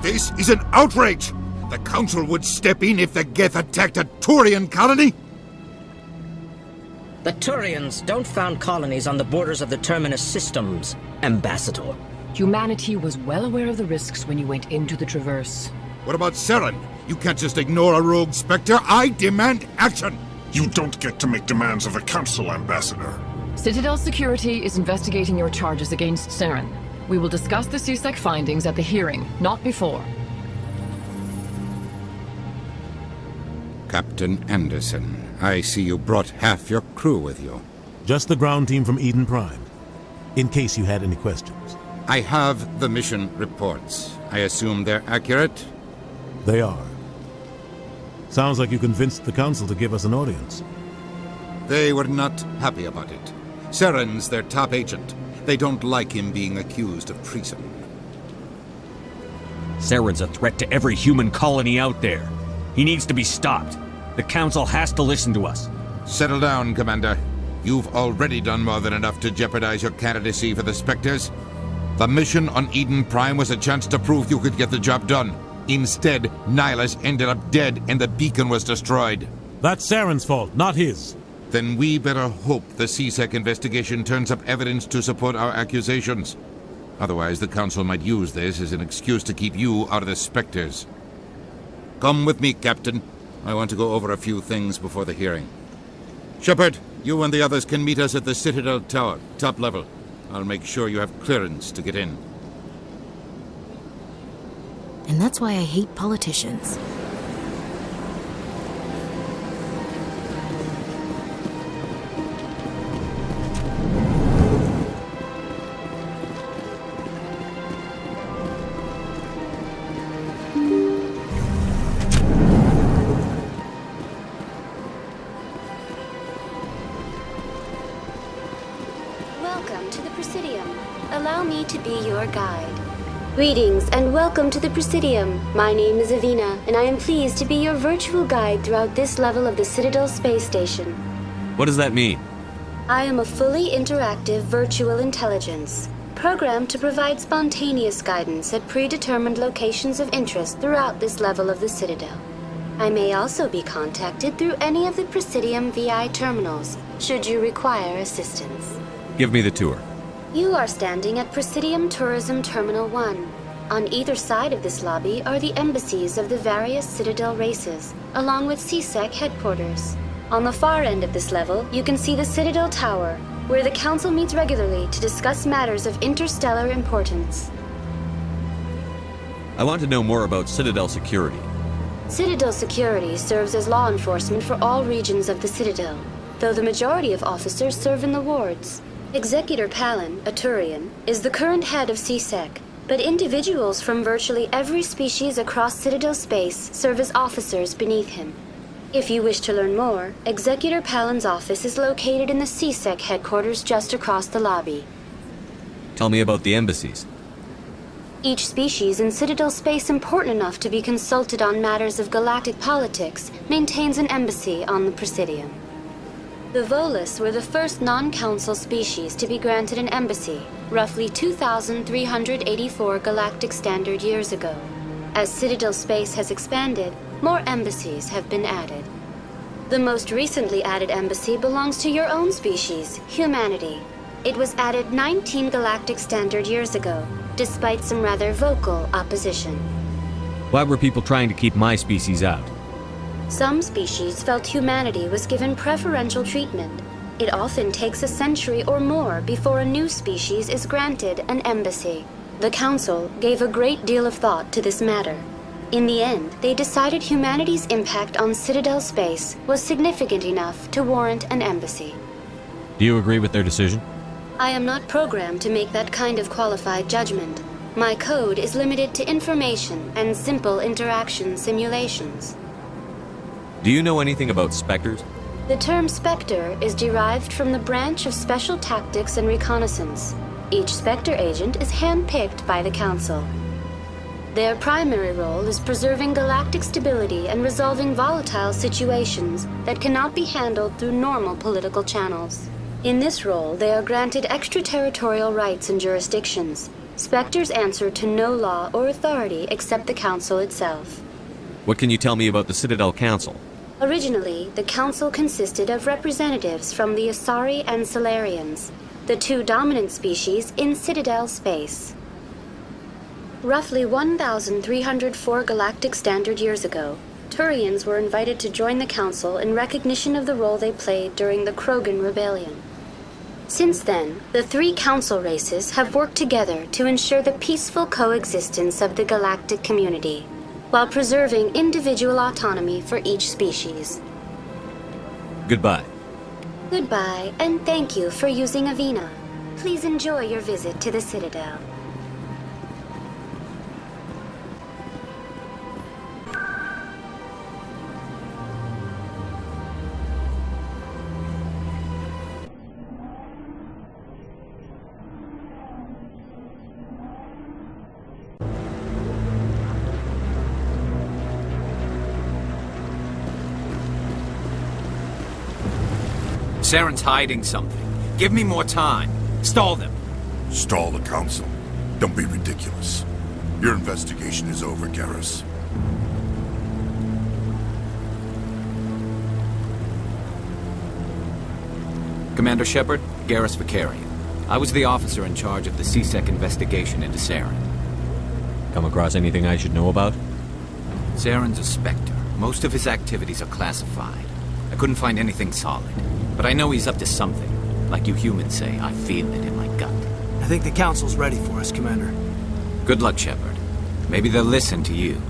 This is an outrage! The Council would step in if the Geth attacked a Turian colony? The Turians don't found colonies on the borders of the Terminus systems, Ambassador. Humanity was well aware of the risks when you went into the Traverse. What about Saren? You can't just ignore a rogue Spectre. I demand action! You don't get to make demands of the Council, Ambassador. Citadel Security is investigating your charges against Saren. We will discuss the CSEC findings at the hearing, not before. Captain Anderson, I see you brought half your crew with you. Just the ground team from Eden Prime, in case you had any questions. I have the mission reports. I assume they're accurate? They are. Sounds like you convinced the Council to give us an audience. They were not happy about it. Saren's their top agent. They don't like him being accused of treason. Saren's a threat to every human colony out there. He needs to be stopped. The Council has to listen to us. Settle down, Commander. You've already done more than enough to jeopardize your candidacy for the Spectres. The mission on Eden Prime was a chance to prove you could get the job done. Instead, Nihilus ended up dead and the beacon was destroyed. That's Saren's fault, not his. Then we better hope the CSEC investigation turns up evidence to support our accusations. Otherwise, the Council might use this as an excuse to keep you out of the Spectres. Come with me, Captain. I want to go over a few things before the hearing. Shepard, you and the others can meet us at the Citadel Tower, top level. I'll make sure you have clearance to get in. And that's why I hate politicians. Welcome to the Presidium. Allow me to be your guide. Greetings and welcome to the Presidium. My name is Avina, and I am pleased to be your virtual guide throughout this level of the Citadel space station. What does that mean? I am a fully interactive virtual intelligence, programmed to provide spontaneous guidance at predetermined locations of interest throughout this level of the Citadel. I may also be contacted through any of the Presidium VI terminals, should you require assistance. Give me the tour. You are standing at Presidium Tourism Terminal 1. On either side of this lobby are the embassies of the various Citadel races, along with CSEC headquarters. On the far end of this level, you can see the Citadel Tower, where the Council meets regularly to discuss matters of interstellar importance. I want to know more about Citadel security. Citadel security serves as law enforcement for all regions of the Citadel, though the majority of officers serve in the wards. Executor Palin, a Turian, is the current head of CSEC, but individuals from virtually every species across Citadel space serve as officers beneath him. If you wish to learn more, Executor Palin's office is located in the CSEC headquarters just across the lobby. Tell me about the embassies. Each species in Citadel space important enough to be consulted on matters of galactic politics maintains an embassy on the Presidium. The Volus were the first non-council species to be granted an embassy, roughly 2,384 galactic standard years ago. As Citadel space has expanded, more embassies have been added. The most recently added embassy belongs to your own species, humanity. It was added 19 galactic standard years ago, despite some rather vocal opposition. Why were people trying to keep my species out? Some species felt humanity was given preferential treatment. It often takes a century or more before a new species is granted an embassy. The Council gave a great deal of thought to this matter. In the end, they decided humanity's impact on Citadel space was significant enough to warrant an embassy. Do you agree with their decision? I am not programmed to make that kind of qualified judgment. My code is limited to information and simple interaction simulations. Do you know anything about Spectres? The term Spectre is derived from the branch of Special Tactics and Reconnaissance. Each Spectre agent is handpicked by the Council. Their primary role is preserving galactic stability and resolving volatile situations that cannot be handled through normal political channels. In this role, they are granted extraterritorial rights and jurisdictions. Spectres answer to no law or authority except the Council itself. What can you tell me about the Citadel Council? Originally, the Council consisted of representatives from the Asari and Solarians, the two dominant species in Citadel space. Roughly 1,304 galactic standard years ago, Turians were invited to join the Council in recognition of the role they played during the Krogan Rebellion. Since then, the three Council races have worked together to ensure the peaceful coexistence of the galactic community, while preserving individual autonomy for each species. Goodbye. Goodbye, and thank you for using Avina. Please enjoy your visit to the Citadel. Saren's hiding something. Give me more time. Stall them. Stall the Council? Don't be ridiculous. Your investigation is over, Garrus. Commander Shepard, Garrus Vicarian. I was the officer in charge of the CSEC investigation into Saren. Come across anything I should know about? Saren's a Spectre. Most of his activities are classified. I couldn't find anything solid. But I know he's up to something. Like you humans say, I feel it in my gut. I think the Council's ready for us, Commander. Good luck, Shepard. Maybe they'll listen to you.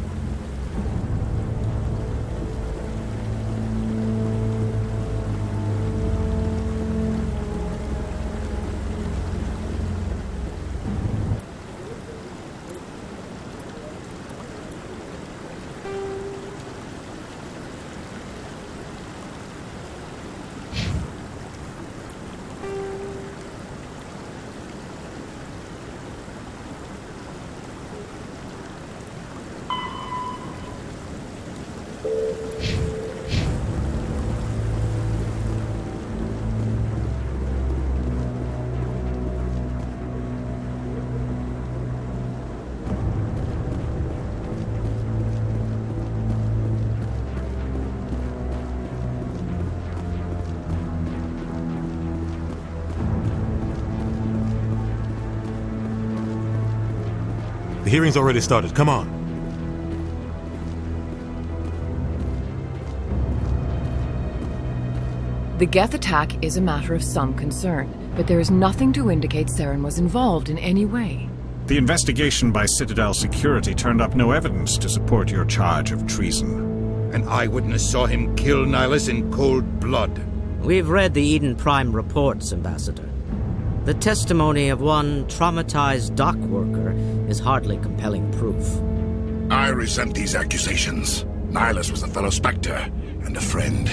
The hearing's already started. Come on. The Geth attack is a matter of some concern, but there is nothing to indicate Saren was involved in any way. The investigation by Citadel Security turned up no evidence to support your charge of treason. An eyewitness saw him kill Nihilus in cold blood. We've read the Eden Prime reports, Ambassador. The testimony of one traumatized dock worker is hardly compelling proof. I resent these accusations. Nihilus was a fellow Spectre and a friend.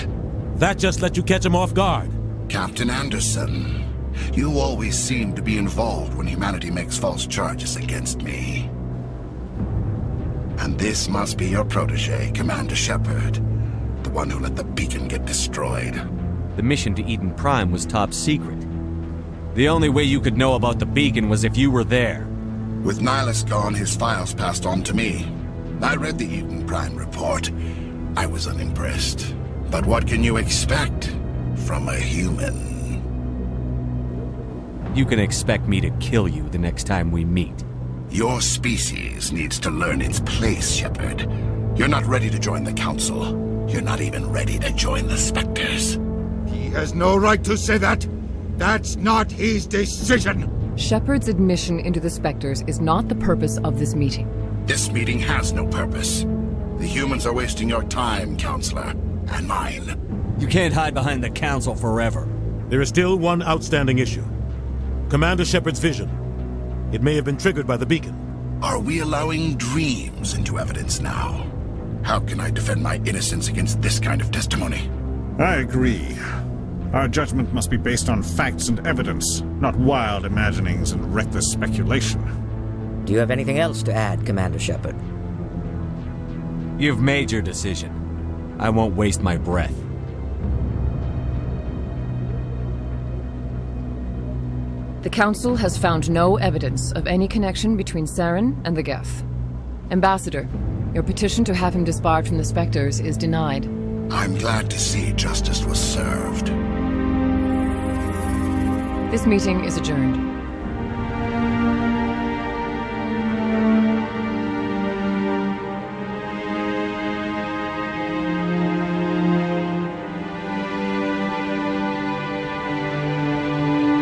That just let you catch him off guard. Captain Anderson, you always seem to be involved when humanity makes false charges against me. And this must be your protege, Commander Shepard, the one who let the beacon get destroyed. The mission to Eden Prime was top secret. The only way you could know about the beacon was if you were there. With Nihilus gone, his files passed on to me. I read the Eden Prime report. I was unimpressed. But what can you expect from a human? You can expect me to kill you the next time we meet. Your species needs to learn its place, Shepard. You're not ready to join the Council. You're not even ready to join the Spectres. He has no right to say that. That's not his decision. Shepard's admission into the Spectres is not the purpose of this meeting. This meeting has no purpose. The humans are wasting your time, Counselor, and mine. You can't hide behind the Council forever. There is still one outstanding issue. Commander Shepard's vision. It may have been triggered by the beacon. Are we allowing dreams into evidence now? How can I defend my innocence against this kind of testimony? I agree. Our judgment must be based on facts and evidence, not wild imaginings and reckless speculation. Do you have anything else to add, Commander Shepard? You've made your decision. I won't waste my breath. The Council has found no evidence of any connection between Saren and the Geth. Ambassador, your petition to have him disbarred from the Spectres is denied. I'm glad to see justice was served. This meeting is adjourned.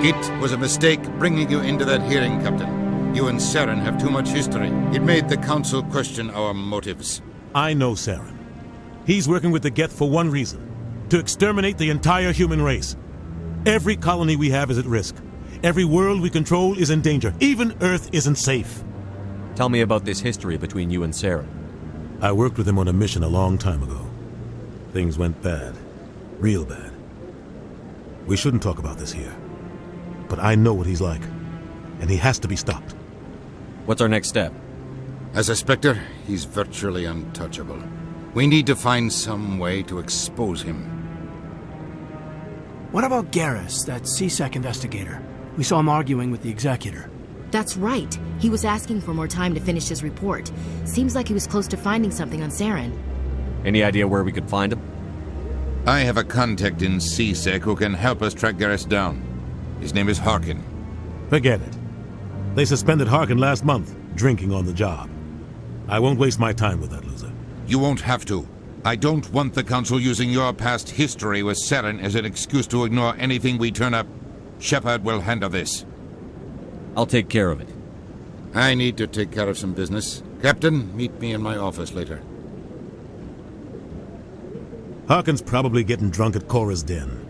It was a mistake bringing you into that hearing, Captain. You and Saren have too much history. It made the Council question our motives. I know Saren. He's working with the Geth for one reason: to exterminate the entire human race. Every colony we have is at risk. Every world we control is in danger. Even Earth isn't safe. Tell me about this history between you and Saren. I worked with him on a mission a long time ago. Things went bad. Real bad. We shouldn't talk about this here. But I know what he's like, and he has to be stopped. What's our next step? As a Spectre, he's virtually untouchable. We need to find some way to expose him. What about Garrus, that CSEC investigator? We saw him arguing with the Executor. That's right. He was asking for more time to finish his report. Seems like he was close to finding something on Saren. Any idea where we could find him? I have a contact in CSEC who can help us track Garrus down. His name is Harkin. Forget it. They suspended Harkin last month, drinking on the job. I won't waste my time with that loser. You won't have to. I don't want the Council using your past history with Saren as an excuse to ignore anything we turn up. Shepard will handle this. I'll take care of it. I need to take care of some business. Captain, meet me in my office later. Harkin's probably getting drunk at Cora's Den.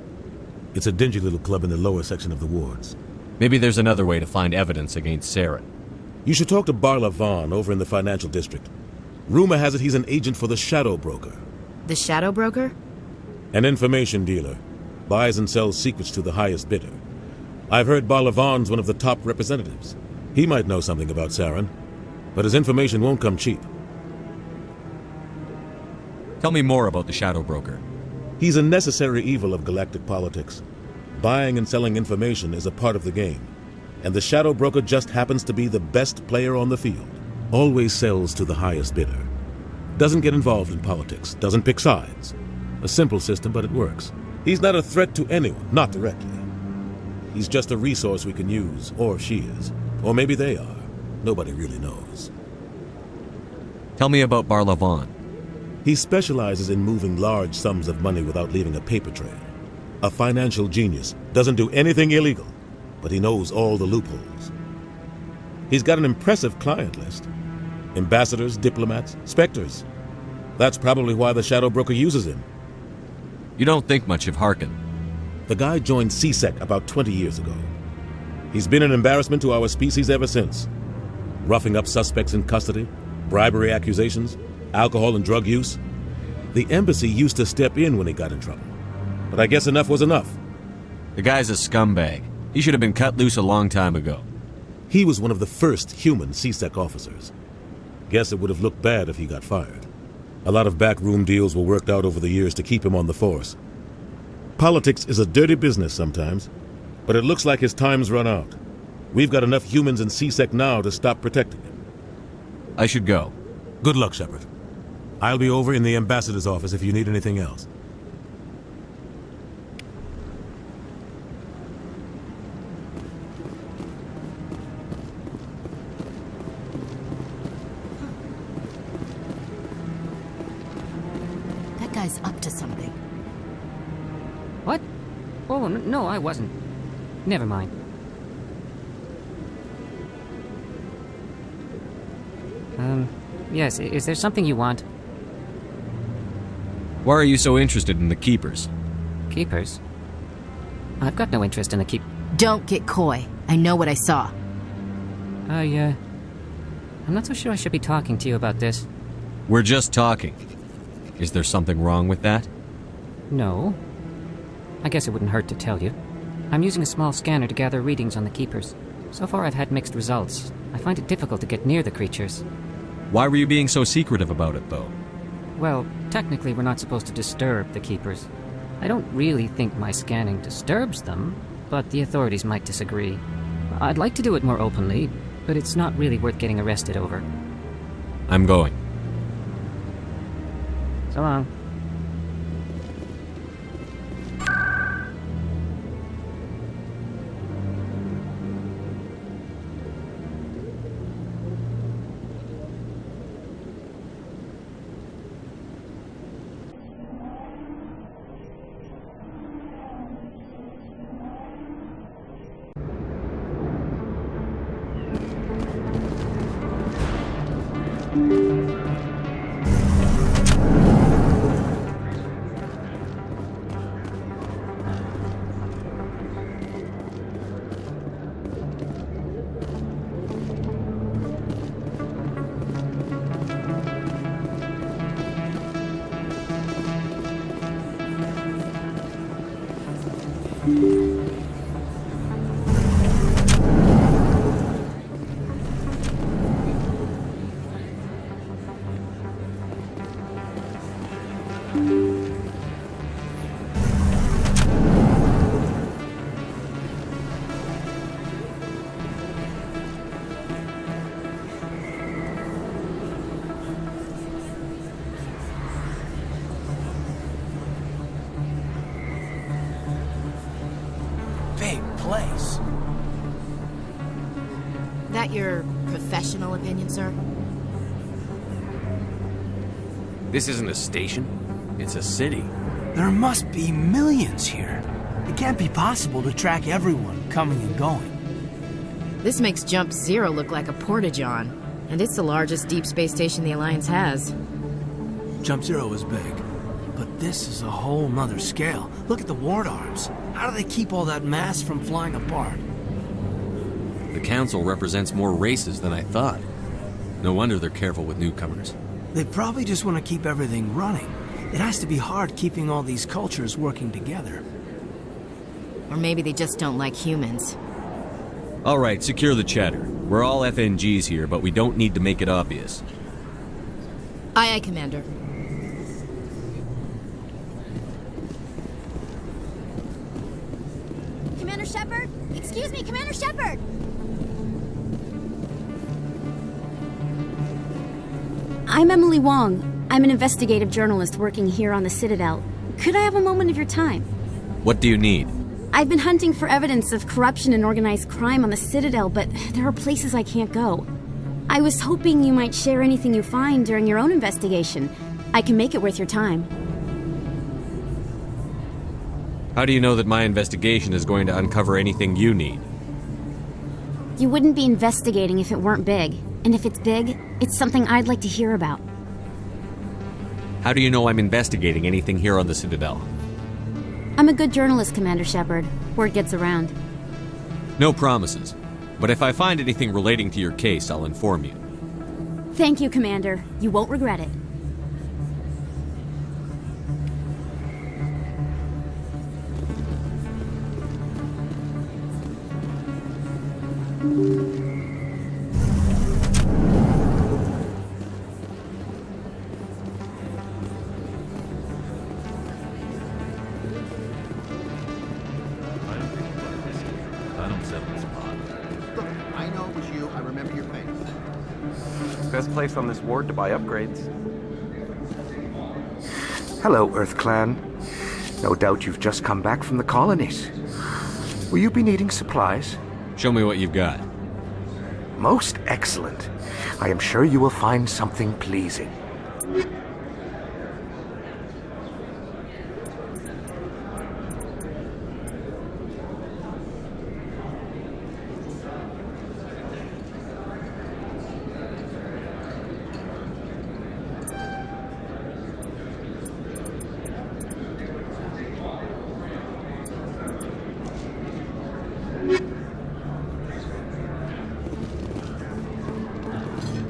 It's a dingy little club in the lower section of the wards. Maybe there's another way to find evidence against Saren. You should talk to Barla Vaughn over in the financial district. Rumor has it he's an agent for the Shadow Broker. The Shadow Broker? An information dealer. Buys and sells secrets to the highest bidder. I've heard Barla Vaughn's one of the top representatives. He might know something about Saren, but his information won't come cheap. Tell me more about the Shadow Broker. He's a necessary evil of galactic politics. Buying and selling information is a part of the game, and the Shadow Broker just happens to be the best player on the field. Always sells to the highest bidder. Doesn't get involved in politics, doesn't pick sides. A simple system, but it works. He's not a threat to anyone, not directly. He's just a resource we can use, or she is. Or maybe they are. Nobody really knows. Tell me about Barla Vaughn. He specializes in moving large sums of money without leaving a paper trail. A financial genius. Doesn't do anything illegal, but he knows all the loopholes. He's got an impressive client list. Ambassadors, diplomats, specters. That's probably why the Shadow Broker uses him. You don't think much of Harkin. The guy joined CSEC about 20 years ago. He's been an embarrassment to our species ever since. Roughing up suspects in custody, bribery accusations, alcohol and drug use. The embassy used to step in when he got in trouble. But I guess enough was enough. The guy's a scumbag. He should have been cut loose a long time ago. He was one of the first human CSEC officers. Guess it would have looked bad if he got fired. A lot of backroom deals were worked out over the years to keep him on the force. Politics is a dirty business sometimes, but it looks like his time's run out. We've got enough humans in CSEC now to stop protecting him. I should go. Good luck, Shepard. I'll be over in the ambassador's office if you need anything else. That guy's up to something. What? Oh, no, I wasn't. Never mind. Yes, is there something you want? Why are you so interested in the Keepers? Keepers? I've got no interest in the keep... Don't get coy. I know what I saw. I'm not so sure I should be talking to you about this. We're just talking. Is there something wrong with that? No. I guess it wouldn't hurt to tell you. I'm using a small scanner to gather readings on the Keepers. So far I've had mixed results. I find it difficult to get near the creatures. Why were you being so secretive about it, though? Well, technically we're not supposed to disturb the Keepers. I don't really think my scanning disturbs them, but the authorities might disagree. I'd like to do it more openly, but it's not really worth getting arrested over. I'm going. So long. Place. That your professional opinion, sir? This isn't a station. It's a city. There must be millions here. It can't be possible to track everyone coming and going. This makes Jump Zero look like a porta-john, and it's the largest deep space station the Alliance has. Jump Zero is big, but this is a whole nother scale. Look at the ward arms. How do they keep all that mass from flying apart? The Council represents more races than I thought. No wonder they're careful with newcomers. They probably just want to keep everything running. It has to be hard keeping all these cultures working together. Or maybe they just don't like humans. All right, secure the chatter. We're all FNGs here, but we don't need to make it obvious. Aye, aye, Commander. Commander Shepard? Excuse me, Commander Shepard! I'm Emily Wong. I'm an investigative journalist working here on the Citadel. Could I have a moment of your time? What do you need? I've been hunting for evidence of corruption and organized crime on the Citadel, but there are places I can't go. I was hoping you might share anything you find during your own investigation. I can make it worth your time. How do you know that my investigation is going to uncover anything you need? You wouldn't be investigating if it weren't big. And if it's big, it's something I'd like to hear about. How do you know I'm investigating anything here on the Citadel? I'm a good journalist, Commander Shepard. Word gets around. No promises. But if I find anything relating to your case, I'll inform you. Thank you, Commander. You won't regret it. Best place on this ward to buy upgrades. Hello, Earth Clan. No doubt you've just come back from the colonies. Will you be needing supplies? Show me what you've got. Most excellent. I am sure you will find something pleasing.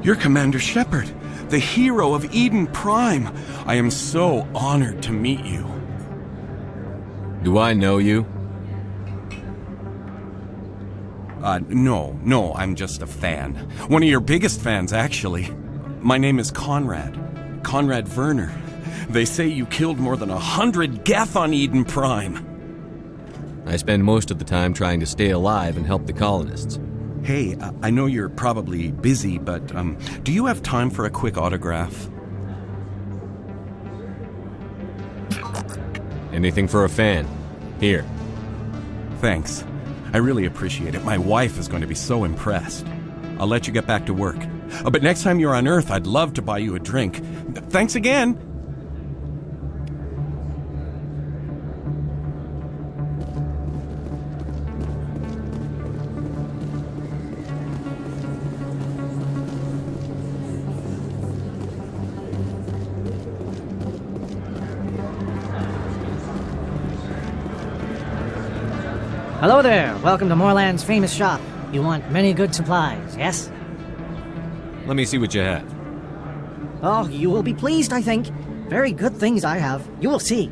You're Commander Shepard, the hero of Eden Prime. I am so honored to meet you. Do I know you? No, I'm just a fan. One of your biggest fans, actually. My name is Conrad. Conrad Werner. They say you killed more than 100 Geth on Eden Prime. I spend most of the time trying to stay alive and help the colonists. Hey, I know you're probably busy, but do you have time for a quick autograph? Anything for a fan. Here. Thanks. I really appreciate it. My wife is going to be so impressed. I'll let you get back to work. But next time you're on Earth, I'd love to buy you a drink. Thanks again! Hello there. Welcome to Moorland's famous shop. You want many good supplies, yes? Let me see what you have. Oh, you will be pleased, I think. Very good things I have. You will see.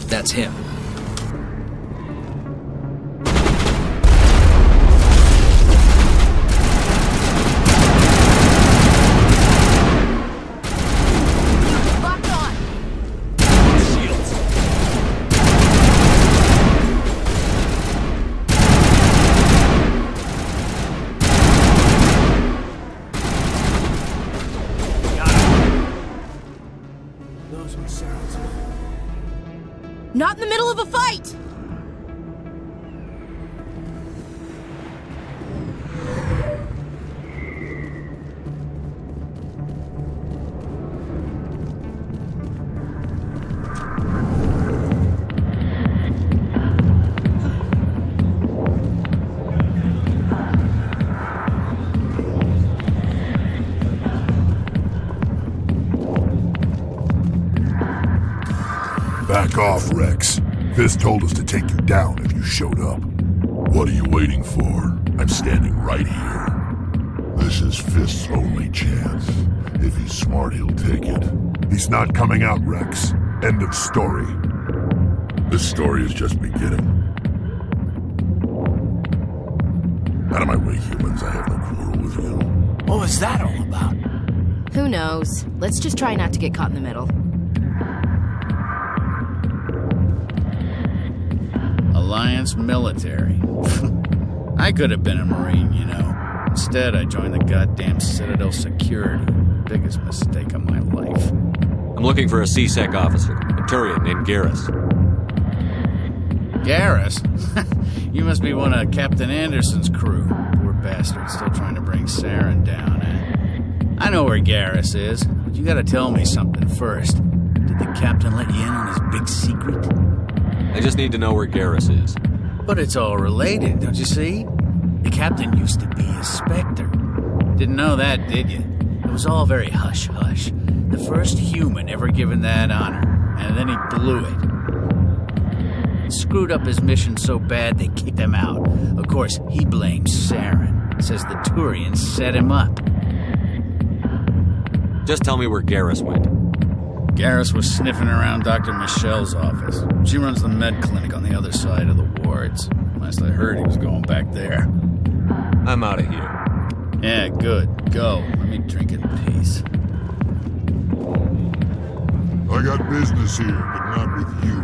That's him. Not in the middle of a fight! Back off, Rex. Fist told us to take you down if you showed up. What are you waiting for? I'm standing right here. This is Fist's only chance. If he's smart, he'll take it. He's not coming out, Rex. End of story. This story is just beginning. Out of my way, humans. I have no quarrel with you. What was that all about? Who knows? Let's just try not to get caught in the middle. Alliance military. I could have been a Marine, you know. Instead, I joined the goddamn Citadel security. Biggest mistake of my life. I'm looking for a C-Sec officer, a Turian named Garrus. Garrus? You must be one of Captain Anderson's crew. Poor bastard, still trying to bring Saren down, eh? I know where Garrus is, but you gotta tell me something first. Did the captain let you in on his big secret? I just need to know where Garrus is. But it's all related, don't you see? The captain used to be a Spectre. Didn't know that, did you? It was all very hush-hush. The first human ever given that honor, and then he blew it. Screwed up his mission so bad they kicked him out. Of course, he blames Saren. Says the Turians set him up. Just tell me where Garrus went. Garrus was sniffing around Dr. Michelle's office. She runs the med clinic on the other side of the wards. Last I heard, he was going back there. I'm out of here. Yeah, good. Go. Let me drink in peace. I got business here, but not with you.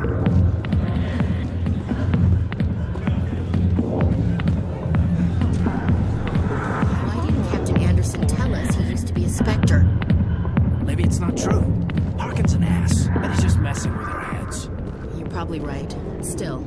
Why didn't Captain Anderson tell us he used to be a Spectre? Maybe it's not true. Harkin's an ass, and he's just messing with our heads. You're probably right. Still,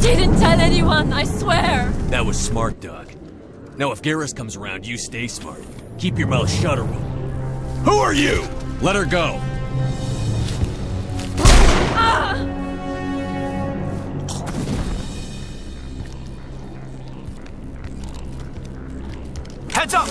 didn't tell anyone, I swear! That was smart, Doug. Now if Garrus comes around, you stay smart. Keep your mouth shut, or Who are you? Let her go. Heads up!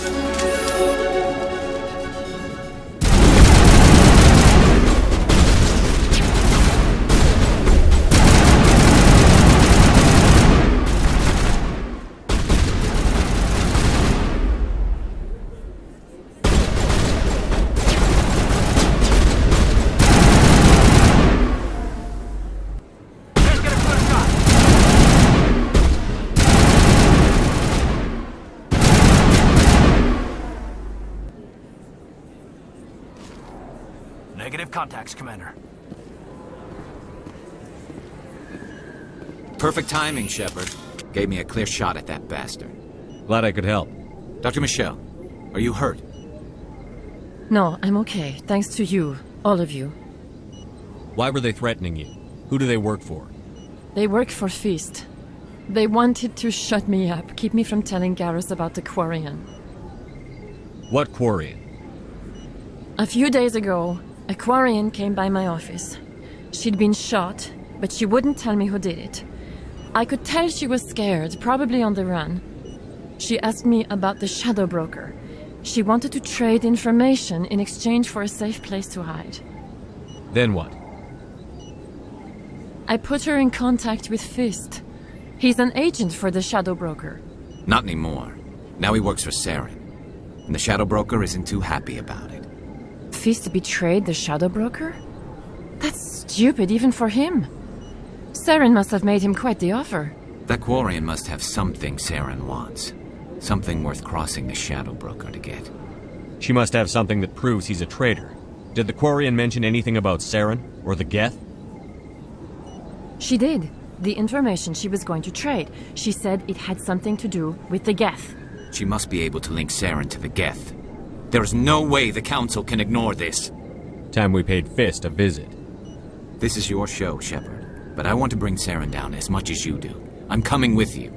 Negative contacts, Commander. Perfect timing, Shepard. Gave me a clear shot at that bastard. Glad I could help. Dr. Michelle, are you hurt? No, I'm okay, thanks to you, all of you. Why were they threatening you? Who do they work for? They work for Feast. They wanted to shut me up, keep me from telling Garrus about the Quarian. What Quarian? A few days ago, a Quarian came by my office. She'd been shot, but she wouldn't tell me who did it. I could tell she was scared, probably on the run. She asked me about the Shadow Broker. She wanted to trade information in exchange for a safe place to hide. Then what? I put her in contact with Fist. He's an agent for the Shadow Broker. Not anymore. Now he works for Saren. And the Shadow Broker isn't too happy about it. Fist betrayed the Shadow Broker? That's stupid even for him. Saren must have made him quite the offer. That Quarian must have something Saren wants. Something worth crossing the Shadow Broker to get. She must have something that proves he's a traitor. Did the Quarian mention anything about Saren or the Geth? She did. The information she was going to trade. She said it had something to do with the Geth. She must be able to link Saren to the Geth. There's no way the Council can ignore this. Time we paid Fist a visit. This is your show, Shepard. But I want to bring Saren down as much as you do. I'm coming with you.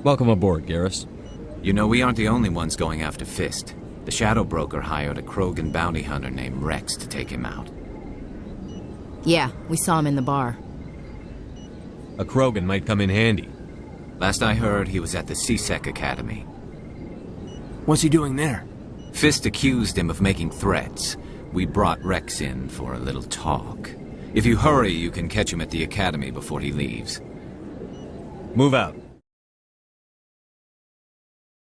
Welcome aboard, Garrus. You know, we aren't the only ones going after Fist. The Shadow Broker hired a Krogan bounty hunter named Rex to take him out. Yeah, we saw him in the bar. A Krogan might come in handy. Last I heard, he was at the CSEC Academy. What's he doing there? Fist accused him of making threats. We brought Rex in for a little talk. If you hurry, you can catch him at the Academy before he leaves. Move out.